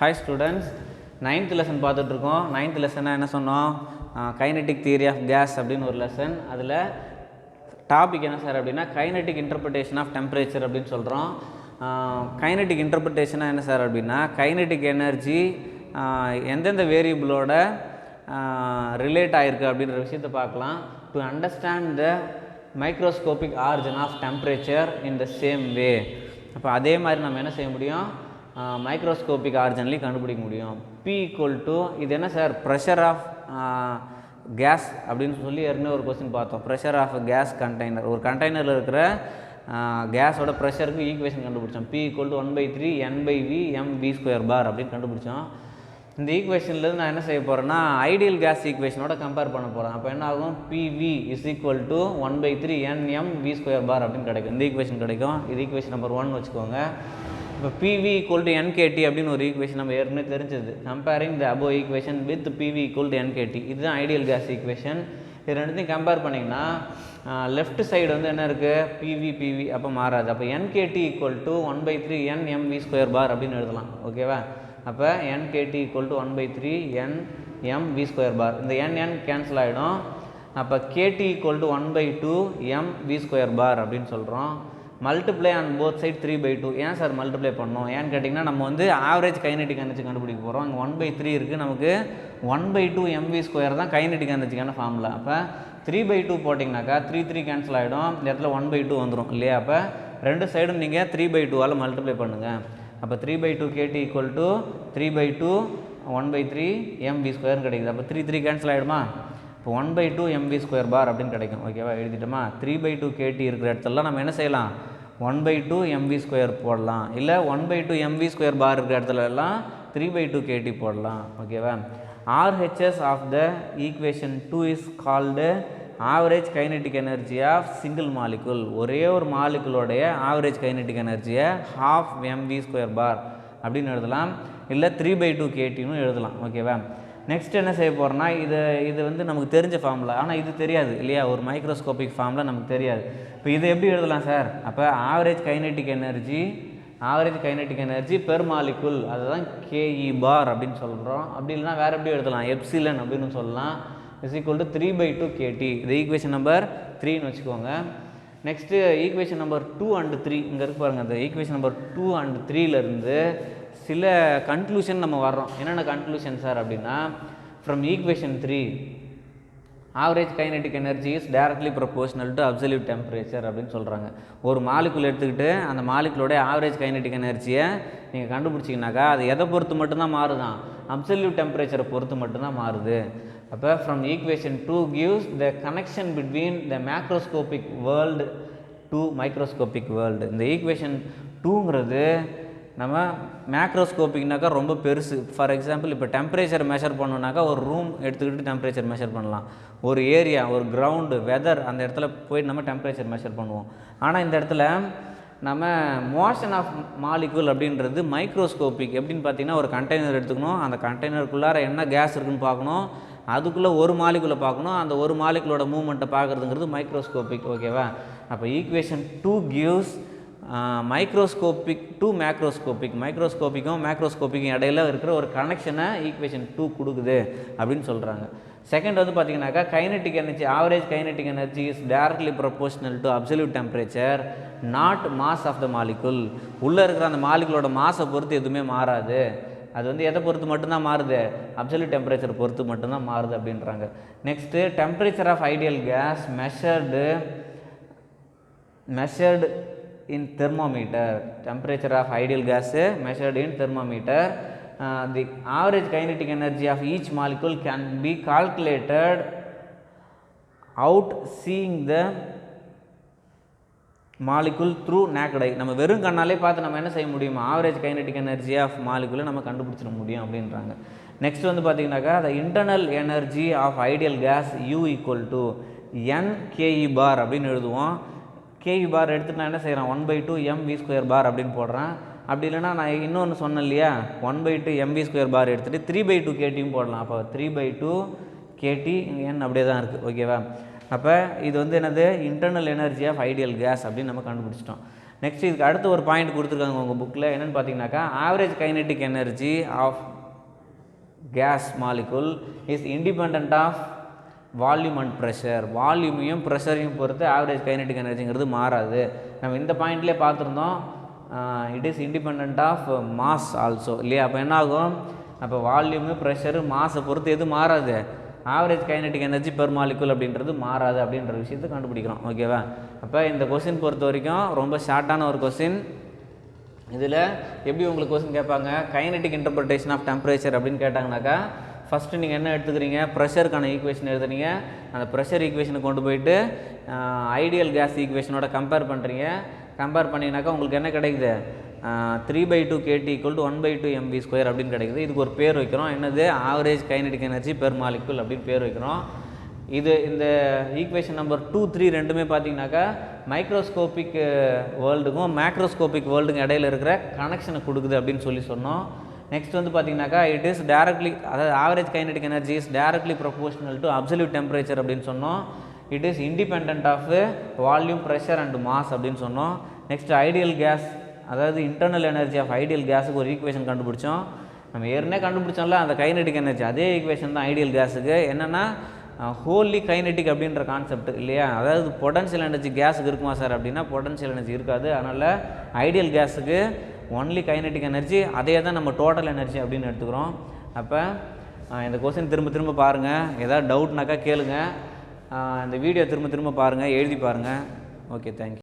Hi students, 9th lesson பார்த்துட்ருக்கோம். 9th lesson என்ன சொன்னோம்? கைனெட்டிக் தியரி ஆஃப் கேஸ் அப்படின்னு ஒரு லெசன். அதில் டாபிக் என்ன சார் அப்படின்னா கைனெட்டிக் இன்டர்பிரிட்டேஷன் ஆஃப் டெம்பரேச்சர் அப்படின்னு சொல்கிறோம். கைனெட்டிக் இன்டர்பிரிட்டேஷனாக என்ன சார் அப்படின்னா கைனெட்டிக் எனர்ஜி எந்தெந்த வேரியபிளோட ரிலேட் ஆகிருக்கு அப்படின்ற விஷயத்தை பார்க்கலாம். To understand the microscopic origin of temperature in the same way. அப்போ அதே மாதிரி நம்ம என்ன செய்ய முடியும்? மைக்ரோஸ்கோபிக் ஆரிஜின்லேயும் கண்டுபிடிக்க முடியும். P ஈக்குவல் டு இது என்ன சார் ப்ரெஷர் ஆஃப் கேஸ் அப்படின்னு சொல்லி ஏற்கனவே ஒரு கொஸ்டின் பார்த்தோம். ப்ரெஷர் ஆஃப் கேஸ் கண்டெய்னர், ஒரு கண்டெய்னரில் இருக்கிற கேஸோட ப்ரெஷருக்கு ஈக்குவேஷன் கண்டுபிடிச்சோம். P equal to 1/3 N/V mv² அப்படின்னு கண்டுபிடிச்சோம். இந்த ஈக்குவேஷன்லேருந்து நான் என்ன செய்ய போகிறேன்னா ஐடியல் கேஸ் ஈக்குவேஷனோட கம்பேர் பண்ண போகிறேன். அப்போ என்ன ஆகும்? PV is equal to 1/3 Nmv² அப்படின்னு கிடைக்கும். இந்த ஈக்குவேஷன் கிடைக்கும். இது ஈக்குவேஷன் நம்பர் 1 வச்சுக்கோங்க. இப்போ PV ஈக்குவல் டு NKT அப்படின்னு ஒரு ஈக்குவேஷன் நம்ம ஏற்கனவே தெரிஞ்சது. Comparing the above equation with PV equal to NKT, இதுதான் ஐடியல் கேஸ் ஈக்குவேஷன். இது ரெண்டுத்தையும் கம்பேர் பண்ணிங்கன்னா லெஃப்ட் சைடு வந்து என்ன இருக்குது? PV அப்போ மாறாது. அப்போ NKT ஈக்குவல் டு 1/3 Nmv² அப்படின்னு எழுதலாம். ஓகேவா? அப்போ NKT ஈக்குவல் டு 1/3 Nmv². இந்த NN கேன்சல் ஆகிடும். அப்போ KT ஈக்குவல் டு 1/2 mv² அப்படின்னு சொல்கிறோம். Multiply on both side 3/2. ஏன் சார் மல்டிப்ளை பண்ணோம்? ஏன்னு கேட்டிங்கன்னா நம்ம வந்து ஆவரேஜ் கைனெட்டிக் எனர்ஜி கண்டுபிடிக்க போகிறோம். அங்கே 1/3 இருக்குது, நமக்கு 1/2 mv² தான் கைனெட்டிக் எனர்ஜிக்கான ஃபார்முலா. அப்போ 3/2 போட்டிங்கனாக்கா 3 கேன்சல் ஆகிடும். இந்த இடத்துல 1/2 வந்துடும் இல்லையா? அப்போ ரெண்டு சைடும் நீங்கள் 3/2ஆல் மல்டிப்ளை பண்ணுங்கள். அப்போ 3/2 KT ஈக்குவல் டு 3/2 1/3 mv² கிடைக்குது. அப்போ 3 கேன்சல் ஆகிடுமா? இப்போ 1/2 mv² அப்படின்னு கிடைக்கும். ஓகேவா? எழுதிட்டோமா? 3/2 KT இருக்கிற இடத்துலலாம் நம்ம என்ன செய்யலாம்? 1/2 mv² போடலாம். இல்லை 1/2 mv² இருக்கிற இடத்துல எல்லாம் 3/2 KT போடலாம். ஓகேவா? RHS of the equation 2 is called average kinetic energy of single molecule. ஒரே ஒரு மாலிகுலோடைய ஆவரேஜ் கைனெட்டிக் எனர்ஜியை ½ mv² அப்படின்னு எழுதலாம். இல்லை 3/2 KTன்னு எழுதலாம். ஓகேவா? நெக்ஸ்ட் என்ன செய்ய போகிறோன்னா இது வந்து நமக்கு தெரிஞ்ச ஃபார்முலா, ஆனால் இது தெரியாது இல்லையா? ஒரு மைக்ரோஸ்கோபிக் ஃபார்முலா நமக்கு தெரியாது. இப்போ இது எப்படி எழுதலாம் சார்? அப்போ average kinetic energy per molecule, அதுதான் KE அப்படின்னு சொல்கிறோம். அப்படி இல்லைனா வேறு எப்படி எழுதலாம்? எப்சிலன் அப்படின்னு சொல்லலாம். Is equal to 3/2 KT. இது ஈக்குவேஷன் நம்பர் 3ன்னு வச்சுக்கோங்க. நெக்ஸ்ட்டு ஈக்குவேஷன் நம்பர் 2 and 3 இங்கே இருக்கு பாருங்கள். அந்த ஈக்குவேஷன் நம்பர் 2 and 3லேருந்து சில கன்க்ளூஷன் நம்ம வர்றோம். என்னென்ன கன்க்ளூஷன் சார் அப்படின்னா, from equation 3 average kinetic energy is directly proportional to absolute temperature அப்படின்னு சொல்கிறாங்க. ஒரு மாலிகுல் எடுத்துக்கிட்டு அந்த மாலிகுலோட ஆவரேஜ் கைனெட்டிக் எனர்ஜியை நீங்கள் கண்டுபிடிச்சிங்கனாக்கா அது எதை பொறுத்து மட்டும்தான் மாறுதான்? அப்சல்யூட் டெம்பரேச்சரை பொறுத்து மட்டும்தான் மாறுது. அப்போ from equation 2 gives the connection between the macroscopic world to microscopic world. இந்த ஈக்குவேஷன் 2ங்கிறது நம்ம மேக்ரோஸ்கோபிக்னாக்கா ரொம்ப பெருசு. ஃபார் எக்ஸாம்பிள் இப்போ டெம்பரேச்சர் மெஷர் பண்ணோன்னாக்கா ஒரு ரூம் எடுத்துக்கிட்டு டெம்பரேச்சர் மெஷர் பண்ணலாம். ஒரு ஏரியா, ஒரு கிரவுண்டு, வெதர், அந்த இடத்துல போயிட்டு நம்ம டெம்பரேச்சர் மெஷர் பண்ணுவோம். ஆனால் இந்த இடத்துல நம்ம மோஷன் ஆஃப் மாலிகுல் அப்படின்றது மைக்ரோஸ்கோபிக். எப்படின்னு பார்த்தீங்கன்னா ஒரு கண்டெய்னர் எடுத்துக்கணும், அந்த கண்டெய்னருக்குள்ளார என்ன கேஸ் இருக்குதுன்னு பார்க்கணும், அதுக்குள்ளே ஒரு மாலிகுலை பார்க்கணும், அந்த ஒரு மாலிகுலோட மூவ்மெண்ட்டை பார்க்குறதுங்கிறது மைக்ரோஸ்கோபிக். ஓகேவா? அப்போ equation 2 gives microscopic to macroscopic. மேக்ரோஸ்கோபிக்கும் இடையில இருக்கிற ஒரு கனெக்ஷனை ஈக்குவேஷன் 2 கொடுக்குது அப்படின்னு சொல்கிறாங்க. செகண்ட் வந்து பார்த்தீங்கன்னாக்கா kinetic energy, average kinetic energy is directly proportional to absolute temperature not mass of the molecule. உள்ளே இருக்கிற அந்த மாலிகுலோட மாஸை பொறுத்து எதுவுமே மாறாது. அது வந்து எதை பொறுத்து மட்டும்தான் மாறுது? அப்சல்யூட் டெம்பரேச்சர் பொறுத்து மட்டும்தான் மாறுது அப்படின்றாங்க. Next temperature of ideal gas measured in thermometer. Temperature of ideal gas measured in thermometer. The average kinetic energy of each molecule can be calculated out seeing the molecule through naked eye. நம்ம வெறும் கண்ணாலே பார்த்து நம்ம என்ன செய்ய முடியும்? Average kinetic energy of மாலிகுலை நம்ம கண்டுபிடிச்சிட முடியும் அப்படின்றாங்க. நெக்ஸ்ட் வந்து பார்த்தீங்கன்னாக்கா the internal energy of ideal gas U equal to NKE அப்படின்னு எழுதுவோம். KE எடுத்துட்டு நான் என்ன செய்கிறேன்? 1/2 mv² அப்படின்னு போடுறேன். அப்படி இல்லைனா நான் இன்னொன்று சொன்னேன் இல்லையா, 1/2 mv² எடுத்துகிட்டு 3/2 KTயும் போடலாம். அப்போ 3/2 KT n அப்படியே தான் இருக்குது. ஓகேவா? அப்போ இது வந்து என்னது? Internal energy of ideal gas அப்படின்னு நம்ம கண்டுபிடிச்சிட்டோம். நெக்ஸ்ட் இதுக்கு அடுத்த ஒரு பாயிண்ட் கொடுத்துருக்காங்க உங்கள் புக்கில் என்னென்னு பார்த்தீங்கன்னாக்கா average kinetic energy of gas molecule is independent of volume and pressure. வால்யூமையும் ப்ரெஷரையும் பொறுத்து ஆவரேஜ் கைனெட்டிக் எனர்ஜிங்கிறது மாறாது. நம்ம இந்த பாயிண்ட்லேயே பார்த்துருந்தோம், it is independent of mass also இல்லையா. அப்போ என்ன ஆகும், அப்போ வால்யூமு ப்ரெஷரு மாஸை பொறுத்து எது மாறாது, average kinetic energy per molecule அப்படின்றது மாறாது அப்படின்ற விஷயத்தை கண்டுபிடிக்கிறோம். ஓகேவா. அப்போ இந்த கொஸ்டின் பொறுத்த வரைக்கும் ரொம்ப ஷார்ட்டான ஒரு கொஸ்டின். இதில் எப்படி உங்களுக்கு கொஸ்டின் கேட்பாங்க, கைனெட்டிக் இன்டர்பிரேஷன் ஆஃப் டெம்பரேச்சர் அப்படின்னு கேட்டாங்கனாக்கா ஃபஸ்ட்டு நீங்கள் என்ன எடுத்துக்கிறீங்க, ப்ரெஷருக்கான ஈக்குவேஷன் எழுதுறீங்க. அந்த ப்ரெஷர் ஈக்குவேஷனை கொண்டு போயிட்டு ஐடியல் கேஸ் ஈக்குவேஷனோட கம்பேர் பண்ணுறீங்க. கம்பேர் பண்ணிங்கனாக்கா உங்களுக்கு என்ன கிடைக்குது, 3/2 kT = 1/2 mv² அப்படின்னு கிடைக்குது. இதுக்கு ஒரு பேர் வைக்கிறோம், என்னது, average kinetic energy per molecule அப்படின்னு பேர் வைக்கிறோம். இது இந்த ஈக்குவேஷன் நம்பர் 2, 3 ரெண்டுமே பார்த்தீங்கன்னாக்கா மைக்ரோஸ்கோபிக் வேர்ல்டுக்கும் மேக்ரோஸ்கோபிக் வேர்ல்டுக்கும் இடையில இருக்கிற கனெக்ஷனை கொடுக்குது அப்படின்னு சொன்னோம். நெக்ஸ்ட் வந்து பார்த்தீங்கன்னாக்கா இட் இஸ் டைரக்ட்லி, அதாவது average kinetic energy is directly proportional to absolute temperature அப்படின்னு சொன்னோம். It is independent of volume, pressure and mass அப்படின்னு சொன்னோம். நெக்ஸ்ட் ஐடியல் கேஸ், அதாவது இன்டர்னல் எனர்ஜி ஆஃப் ஐடியல் கேஸுக்கு ஒரு ஈக்குவேஷன் கண்டுபிடிச்சோம். நம்ம ஏற்கனவே கண்டுபிடிச்சோம்ல அந்த கைனெட்டிக் எனர்ஜி, அதே ஈக்குவேஷன் தான் ஐடியல் கேஸுக்கு. என்னென்னா ஹோல்லி கைனெட்டிக் அப்படின்ற கான்செப்ட் இல்லையா. அதாவது பொட்டன்ஷியல் எனர்ஜி கேஸுக்கு இருக்குமா சார் அப்படின்னா பொட்டன்ஷியல் எனர்ஜி இருக்காது. அதனால் ஐடியல் கேஸுக்கு ஒன்லி கைனெட்டிக் எனர்ஜி, அதே தான் நம்ம டோட்டல் எனர்ஜி அப்படின்னு எடுத்துக்கிறோம். அப்போ இந்த கொஸ்டின் திரும்ப பாருங்கள், ஏதாவது டவுட்னாக்கா கேளுங்க. இந்த வீடியோ திரும்ப பாருங்கள், எழுதி பாருங்கள். Okay, thank you.